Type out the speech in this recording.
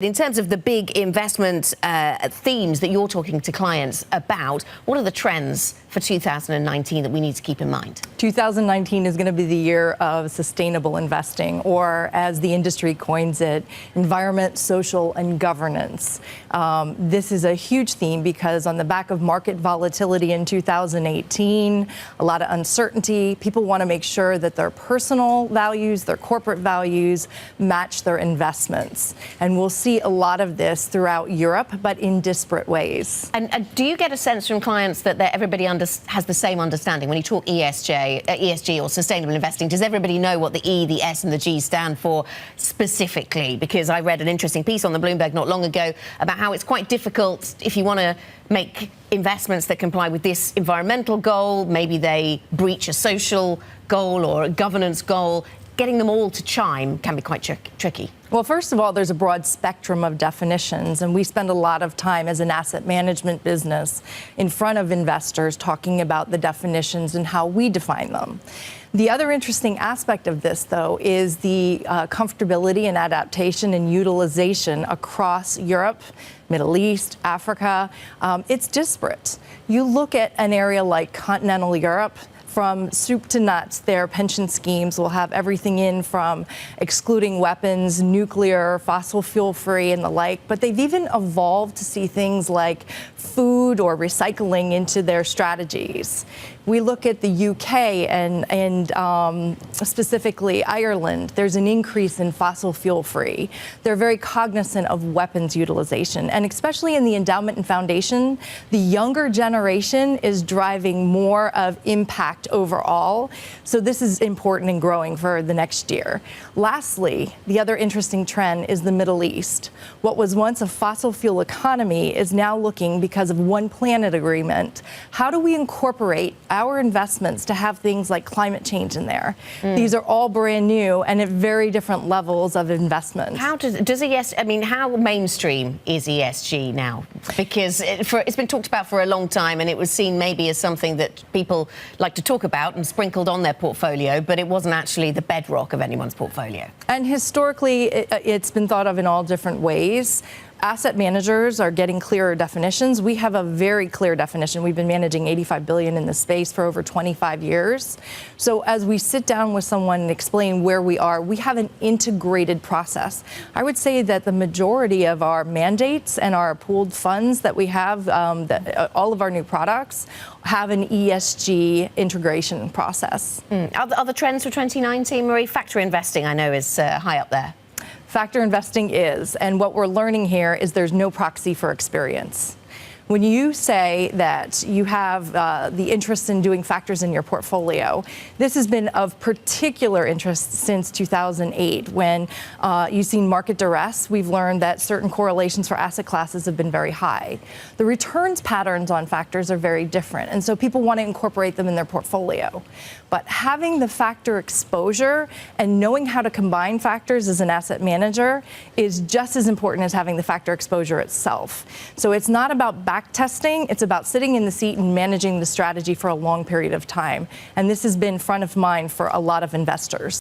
In terms of the big investment themes that you're talking to clients about, what are the trends for 2019 that we need to keep in mind? 2019 is going to be the year of sustainable investing, or as the industry coins it, environment, social, and governance. This is a huge theme because on the back of market volatility in 2018, a lot of uncertainty, people want to make sure that their personal values, their corporate values match their investments. And we'll see a lot of this throughout Europe, but in disparate ways. And do you get a sense from clients that everybody has the same understanding? When you talk ESG or sustainable investing, does everybody know what the E, the S and the G stand for specifically? Because I read an interesting piece on the Bloomberg not long ago about how it's quite difficult if you want to make investments that comply with this environmental goal, maybe they breach a social goal or a governance goal. Getting them all to chime can be quite tricky. Well, first of all, there's a broad spectrum of definitions, and we spend a lot of time as an asset management business in front of investors talking about the definitions and how we define them. The other interesting aspect of this, though, is the comfortability and adaptation and utilization across Europe, Middle East, Africa. It's disparate. You look at an area like continental Europe, from soup to nuts, their pension schemes will have everything in from excluding weapons, nuclear, fossil fuel free and the like, but they've even evolved to see things like food or recycling into their strategies. We look at the UK and specifically Ireland, there's an increase in fossil fuel free. They're very cognizant of weapons utilization, and especially in the endowment and foundation, the younger generation is driving more of impact overall. So this is important and growing for the next year. Lastly, the other interesting trend is the Middle East. What was once a fossil fuel economy is now looking, because of One Planet agreement, how do we incorporate our investments to have things like climate change in there? These are all brand new and at very different levels of investment. How how mainstream is ESG now? Because it's been talked about for a long time, and it was seen maybe as something that people like to talk about and sprinkled on their portfolio, but it wasn't actually the bedrock of anyone's portfolio. And historically, it's been thought of in all different ways. Asset managers are getting clearer definitions. We have a very clear definition. We've been managing 85 billion in this space for over 25 years. So as we sit down with someone and explain where we are, we have an integrated process. I would say that the majority of our mandates and our pooled funds that we have, all of our new products, have an ESG integration process. Other trends for 2019, Marie? Factor investing, I know, is high up there. Factor investing is, and what we're learning here is there's no proxy for experience. When you say that you have the interest in doing factors in your portfolio, this has been of particular interest since 2008 when you've seen market duress. We've learned that certain correlations for asset classes have been very high. The returns patterns on factors are very different, and so people want to incorporate them in their portfolio. But having the factor exposure and knowing how to combine factors as an asset manager is just as important as having the factor exposure itself. So it's not about back testing, it's about sitting in the seat and managing the strategy for a long period of time. And this has been front of mind for a lot of investors.